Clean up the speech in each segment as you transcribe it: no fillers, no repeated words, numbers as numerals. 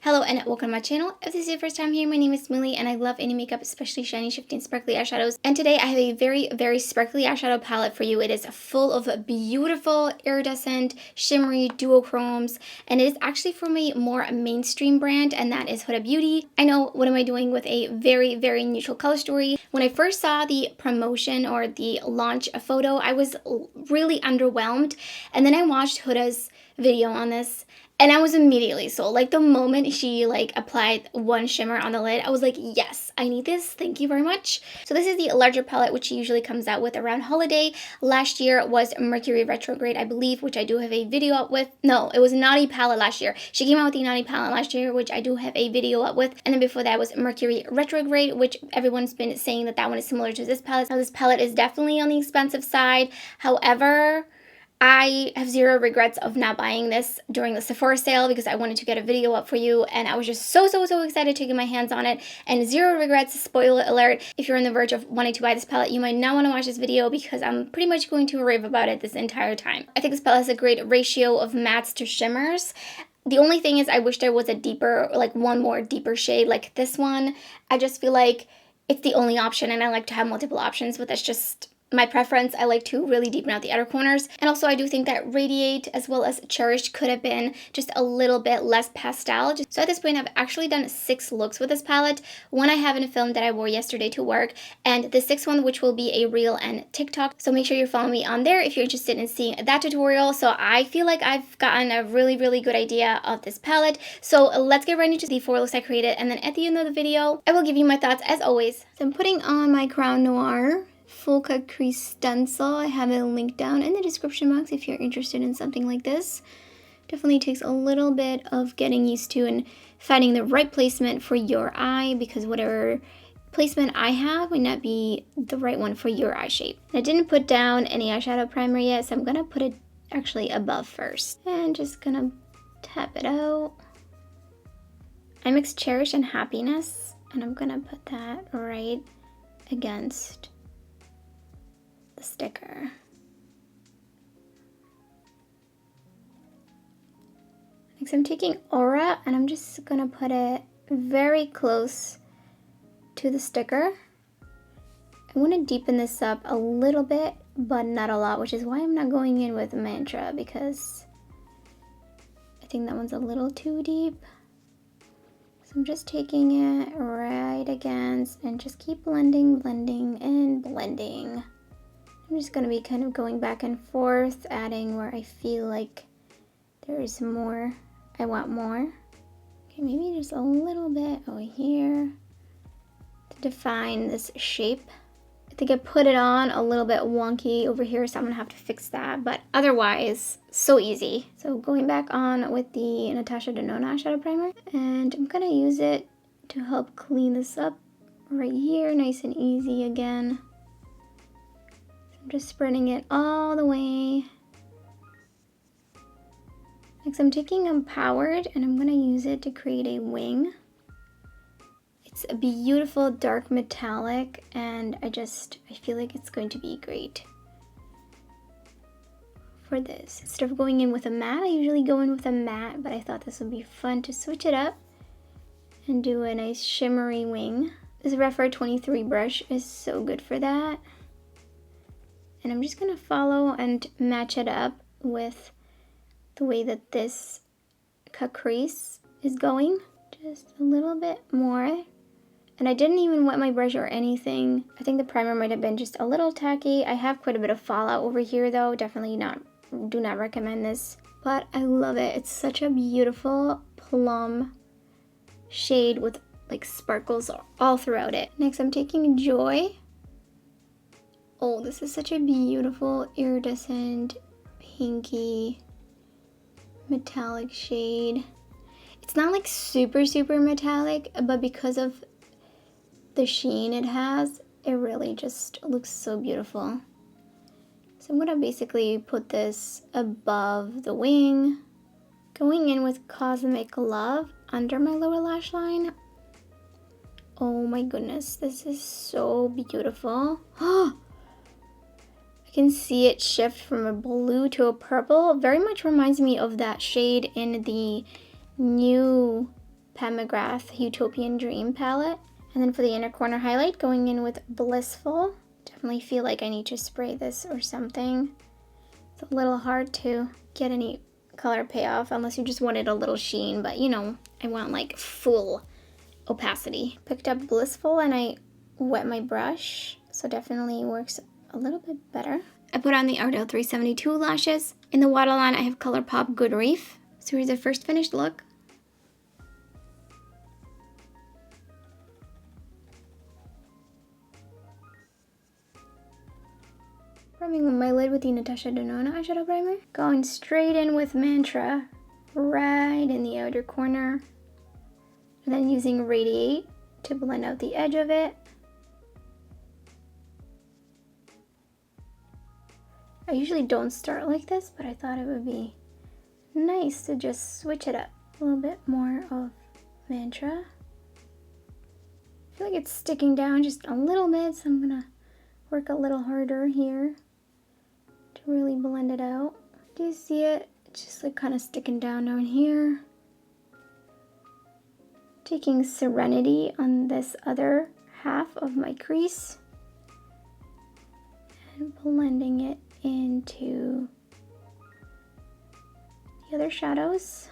Hello and welcome to my channel. If this is your first time here, my name is Millie and I love any makeup, especially shiny, shifting, sparkly eyeshadows. And today I have a very sparkly eyeshadow palette for you. It is full of beautiful, iridescent, shimmery duochromes, and it is actually from a more mainstream brand, and that is Huda Beauty. I know, what am I doing with a very neutral color story? When I first saw the promotion or the launch photo, I was really underwhelmed, and then I watched Huda's video on this and I was immediately sold. Like the moment she applied one shimmer on the lid, I was like, yes, I need this. Thank you very much. So this is the larger palette, which she usually comes out with around holiday. Last year was Mercury Retrograde, I believe, which I do have a video up with. No, it was Naughty palette last year. She came out with the Naughty palette last year, which I do have a video up with. And then before that was Mercury Retrograde, which everyone's been saying that one is similar to this palette. Now this palette is definitely on the expensive side. However, I have zero regrets of not buying this during the Sephora sale because I wanted to get a video up for you, and I was just so excited to get my hands on it, and zero regrets. Spoiler alert, if you're on the verge of wanting to buy this palette, you might not want to watch this video because I'm pretty much going to rave about it this entire time. I think this palette has a great ratio of mattes to shimmers. The only thing is I wish there was a deeper, one more deeper shade like this one. I just feel like it's the only option, and I like to have multiple options, but that's just my preference. I like to really deepen out the outer corners. And also I do think that Radiate as well as Cherished could have been just a little bit less pastel. So at this point I've actually done 6 looks with this palette. One I have in a film that I wore yesterday to work, and the 6th one, which will be a reel and TikTok. So make sure you follow me on there if you're interested in seeing that tutorial. So I feel like I've gotten a really good idea of this palette. So let's get right into the 4 looks I created, and then at the end of the video I will give you my thoughts as always. So I'm putting on my Crown Noir full cut crease stencil. I have it linked down in the description box if you're interested in something like this. Definitely takes a little bit of getting used to and finding the right placement for your eye, because whatever placement I have might not be the right one for your eye shape. I didn't put down any eyeshadow primer yet, so I'm gonna put it actually above first and just gonna tap it out. I mixed Cherish and Happiness, and I'm gonna put that right against sticker. Next I'm taking Aura, and I'm just gonna put it very close to the sticker. I want to deepen this up a little bit, but not a lot, which is why I'm not going in with Mantra, because I think that one's a little too deep. So I'm just taking it right against and just keep blending and blending. I'm just going to be kind of going back and forth, adding where I feel like there is more. I want more. Okay, maybe just a little bit over here to define this shape. I think I put it on a little bit wonky over here, so I'm going to have to fix that. But otherwise, so easy. So going back on with the Natasha Denona eyeshadow primer, and I'm going to use it to help clean this up right here, nice and easy again. I'm just spreading it all the way. Next I'm taking Empowered, and I'm going to use it to create a wing. It's a beautiful dark metallic, and I feel like it's going to be great for this. Instead of going in with a matte, I usually go in with a matte, but I thought this would be fun to switch it up and do a nice shimmery wing. This Refer 23 brush is so good for that. And I'm just going to follow and match it up with the way that this cut crease is going. Just a little bit more. And I didn't even wet my brush or anything. I think the primer might have been just a little tacky. I have quite a bit of fallout over here though. Definitely do not recommend this. But I love it. It's such a beautiful plum shade with sparkles all throughout it. Next I'm taking Joy. Oh, this is such a beautiful iridescent, pinky, metallic shade. It's not super metallic, but because of the sheen it has, it really just looks so beautiful. So I'm gonna basically put this above the wing, going in with Cosmic Love under my lower lash line. Oh my goodness, this is so beautiful. I can see it shift from a blue to a purple. Very much reminds me of that shade in the new Pat McGrath Utopian Dream palette. And then for the inner corner highlight, going in with Blissful. Definitely feel like I need to spray this or something. It's a little hard to get any color payoff unless you just wanted a little sheen, but you know, I want like full opacity. Picked up Blissful and I wet my brush, so definitely works a little bit better. I put on the Ardell 372 lashes. In the waterline, I have ColourPop Good Reef. So here's the first finished look. Priming my lid with the Natasha Denona eyeshadow primer. Going straight in with Mantra, right in the outer corner. And then using Radiate to blend out the edge of it. I usually don't start like this, but I thought it would be nice to just switch it up. A little bit more of Mantra. I feel like it's sticking down just a little bit, so I'm gonna work a little harder here to really blend it out. Do you see it? It's just like kind of sticking down here. Taking Serenity on this other half of my crease and blending it into the other shadows.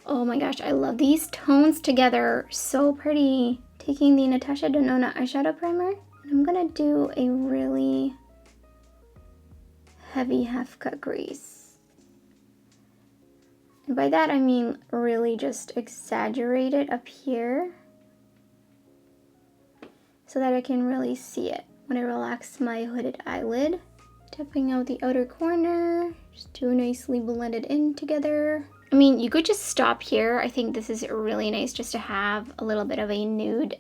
Oh my gosh, I love these tones together. So pretty. Taking the Natasha Denona eyeshadow primer, and I'm gonna do a really heavy half cut crease. And by that I mean really just exaggerate it up here so that I can really see it when I relax my hooded eyelid. Tapping out the outer corner, just to nicely blend it in together. I mean, you could just stop here. I think this is really nice just to have a little bit of a nude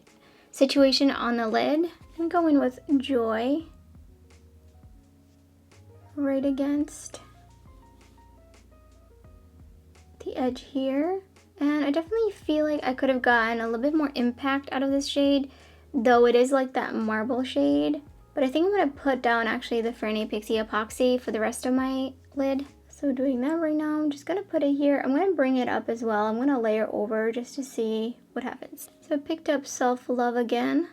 situation on the lid. And go in with Joy right against the edge here. And I definitely feel like I could have gotten a little bit more impact out of this shade, though it is like that marble shade. But I think I'm gonna put down actually the Fernie Pixie Epoxy for the rest of my lid. So doing that right now, I'm just gonna put it here. I'm gonna bring it up as well. I'm gonna layer over just to see what happens. So I picked up Self Love again.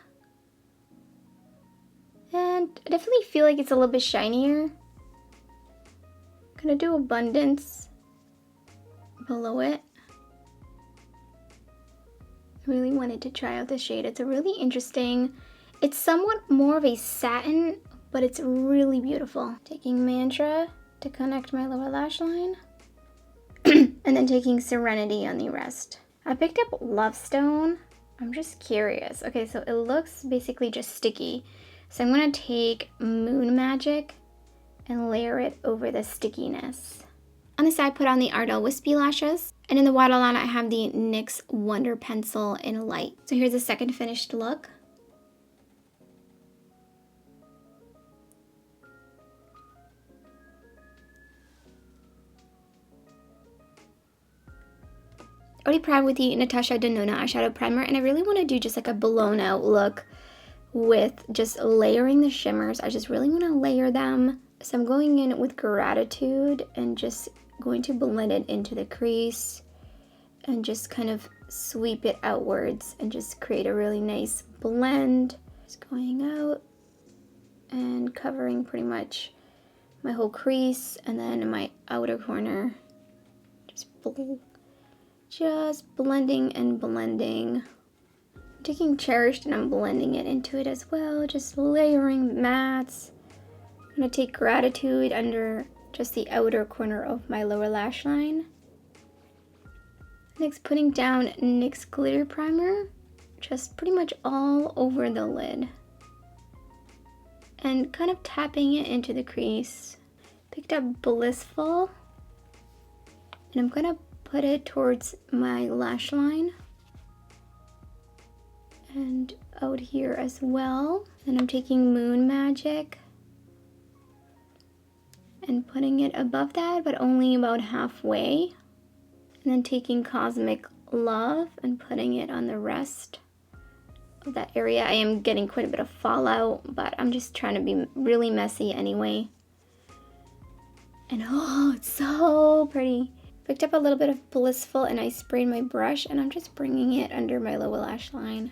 And I definitely feel like it's a little bit shinier. I'm gonna do Abundance below it. I really wanted to try out this shade. It's a really interesting, it's somewhat more of a satin, but it's really beautiful. Taking Mantra to connect my lower lash line. And then taking Serenity on the rest. I picked up Love Stone. I'm just curious. Okay, so it looks basically just sticky. So I'm gonna take Moon Magic and layer it over the stickiness. On the side, put on the Ardell Wispy Lashes. And in the waterline, I have the NYX Wonder Pencil in Light. So here's the second finished look. Already primed with the Natasha Denona eyeshadow primer, and I really want to do just like a blown out look with just layering the shimmers. I just really want to layer them. So I'm going in with Gratitude and just going to blend it into the crease and just kind of sweep it outwards and just create a really nice blend. Just going out and covering pretty much my whole crease, and then in my outer corner, just blending and blending. I'm taking Cherished and I'm blending it into it as well, just layering mattes. I'm gonna take Gratitude under just the outer corner of my lower lash line. Next, putting down NYX Glitter Primer, just pretty much all over the lid. And kind of tapping it into the crease. Picked up Blissful, and I'm gonna put it towards my lash line and out here as well. Then I'm taking Moon Magic and putting it above that, but only about halfway. And then taking Cosmic Love and putting it on the rest of that area. I am getting quite a bit of fallout, but I'm just trying to be really messy anyway. And oh, it's so pretty. Picked up a little bit of Blissful and I sprayed my brush and I'm just bringing it under my lower lash line.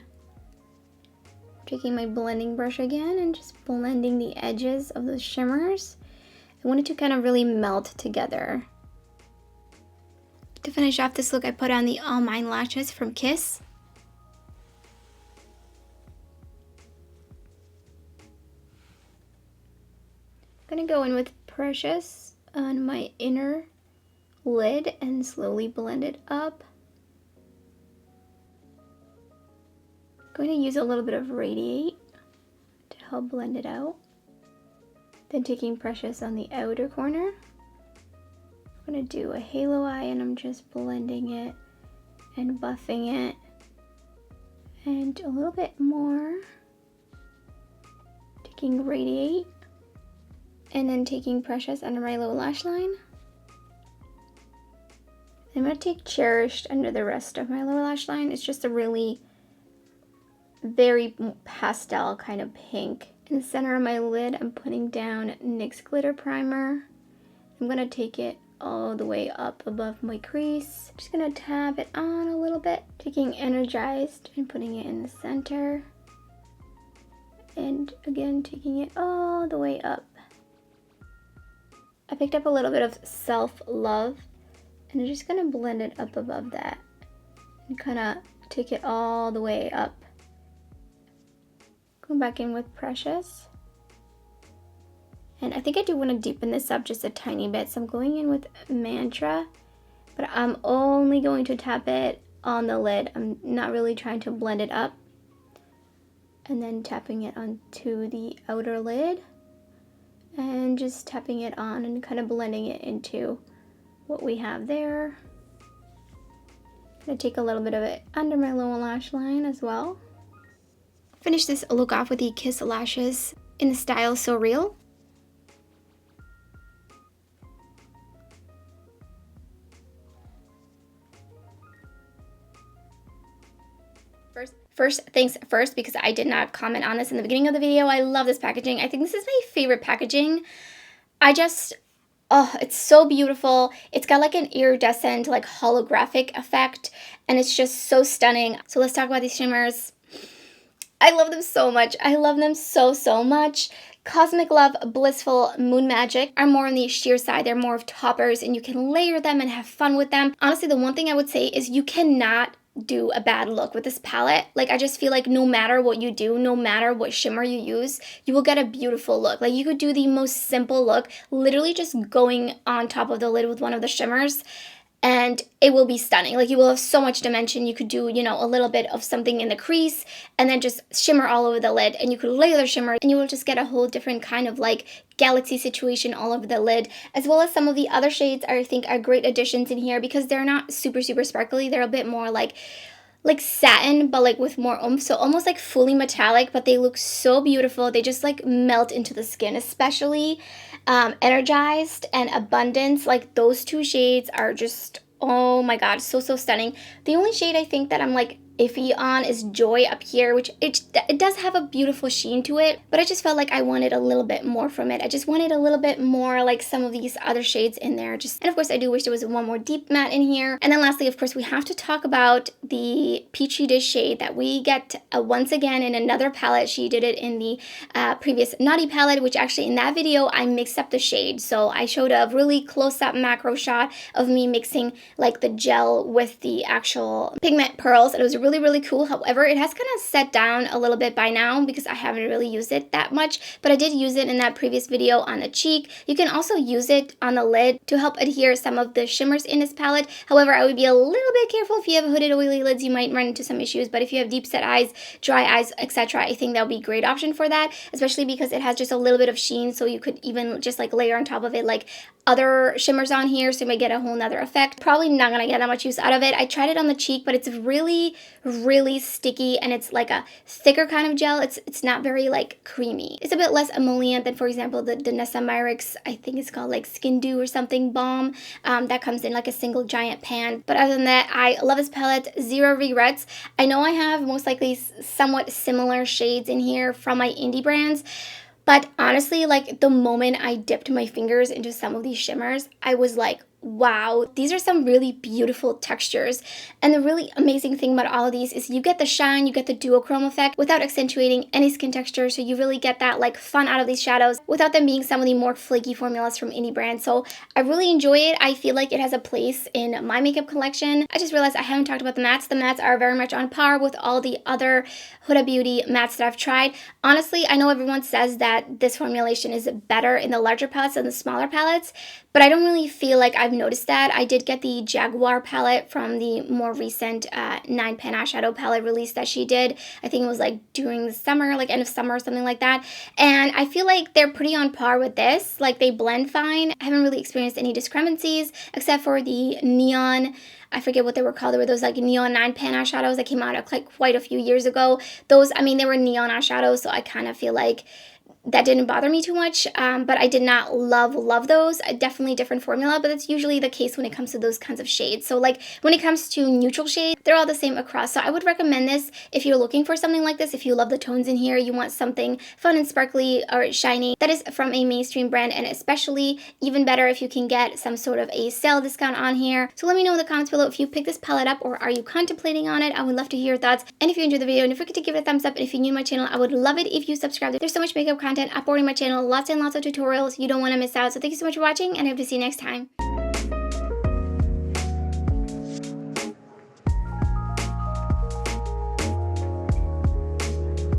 Taking my blending brush again and just blending the edges of the shimmers. I want it to kind of really melt together. To finish off this look, I put on the All Mine lashes from Kiss. I'm gonna go in with Precious on my inner lid and slowly blend it up. I'm going to use a little bit of Radiate to help blend it out. Then taking Precious on the outer corner. I'm going to do a halo eye and I'm just blending it and buffing it. And a little bit more. Taking Radiate. And then taking Precious under my low lash line. I'm going to take Cherished under the rest of my lower lash line. It's just a really very pastel kind of pink. In the center of my lid, I'm putting down NYX Glitter Primer. I'm going to take it all the way up above my crease. Just going to tap it on a little bit. Taking Energized and putting it in the center. And again, taking it all the way up. I picked up a little bit of Self Love. And I'm just going to blend it up above that. And kind of take it all the way up. Go back in with Precious. And I think I do want to deepen this up just a tiny bit. So I'm going in with Mantra. But I'm only going to tap it on the lid. I'm not really trying to blend it up. And then tapping it onto the outer lid. And just tapping it on and kind of blending it into what we have there. I'm going to take a little bit of it under my lower lash line as well. Finish this look off with the Kiss lashes in the style So Real. First things first, because I did not comment on this in the beginning of the video, I love this packaging. I think this is my favorite packaging. Oh, it's so beautiful. It's got like an iridescent, like holographic effect, and it's just so stunning. So let's talk about these shimmers. I love them so much. I love them so, so much. Cosmic Love, Blissful, Moon Magic are more on the sheer side. They're more of toppers, and you can layer them and have fun with them. Honestly, the one thing I would say is you cannot do a bad look with this palette. Like, I just feel like no matter what you do, no matter what shimmer you use, you will get a beautiful look. Like, you could do the most simple look, literally just going on top of the lid with one of the shimmers, and it will be stunning. Like, you will have so much dimension. You could do, you know, a little bit of something in the crease and then just shimmer all over the lid, and you could layer the shimmer and you will just get a whole different kind of like galaxy situation all over the lid, as well as some of the other shades I think are great additions in here because they're not super sparkly. They're a bit more like satin, but like with more oomph, so almost like fully metallic, but they look so beautiful. They just like melt into the skin, especially Energized and Abundance. Like, those two shades are just, oh my god, so stunning. The only shade I think that I'm like iffy on is Joy up here, which it does have a beautiful sheen to it, but I just felt like I wanted a little bit more from it. I just wanted a little bit more like some of these other shades in there. And of course I do wish there was one more deep matte in here. And then lastly, of course, we have to talk about the Peachy Dish shade that we get once again in another palette. She did it in the previous Naughty palette, which actually in that video I mixed up the shade. So I showed a really close-up macro shot of me mixing like the gel with the actual pigment pearls, and it was really cool. However, it has kind of set down a little bit by now because I haven't really used it that much, but I did use it in that previous video on the cheek. You can also use it on the lid to help adhere some of the shimmers in this palette. However, I would be a little bit careful. If you have hooded oily lids, you might run into some issues, but if you have deep set eyes, dry eyes, etc., I think that would be a great option for that, especially because it has just a little bit of sheen, so you could even just like layer on top of it like other shimmers on here, so you might get a whole nother effect. Probably not gonna get that much use out of it. I tried it on the cheek, but it's really sticky, and it's like a thicker kind of gel. It's not very like creamy. It's a bit less emollient than, for example, the Nessa Myricks, I think it's called like Skin Dew or something, balm that comes in like a single giant pan. But other than that, I love this palette. Zero regrets. I know I have most likely somewhat similar shades in here from my indie brands, but honestly, like the moment I dipped my fingers into some of these shimmers, I was like, wow, these are some really beautiful textures. And the really amazing thing about all of these is you get the shine, you get the duochrome effect without accentuating any skin texture. So you really get that like fun out of these shadows without them being some of the more flaky formulas from any brand. So I really enjoy it. I feel like it has a place in my makeup collection. I just realized I haven't talked about the mattes. The mattes are very much on par with all the other Huda Beauty mattes that I've tried. Honestly, I know everyone says that this formulation is better in the larger palettes than the smaller palettes, but I don't really feel like I've noticed that. I did get the Jaguar palette from the more recent 9 pan eyeshadow palette release that she did. I think it was like during the summer, like end of summer or something like that. And I feel like they're pretty on par with this. Like they blend fine. I haven't really experienced any discrepancies except for the neon, I forget what they were called. There were those like neon 9 pan eyeshadows that came out like quite a few years ago. Those, I mean, they were neon eyeshadows, so I kind of feel like that didn't bother me too much, but I did not love those. Definitely different formula, but that's usually the case when it comes to those kinds of shades. So like when it comes to neutral shades, they're all the same across. So I would recommend this if you're looking for something like this. If you love the tones in here, you want something fun and sparkly or shiny that is from a mainstream brand, and especially even better if you can get some sort of a sale discount on here. So let me know in the comments below if you picked this palette up or are you contemplating on it. I would love to hear your thoughts. And if you enjoyed the video, don't forget to give it a thumbs up. And if you're new to my channel, I would love it if you subscribed. There's so much makeup content uploading my channel, lots and lots of tutorials you don't want to miss out. So thank you so much for watching, and I hope to see you next time.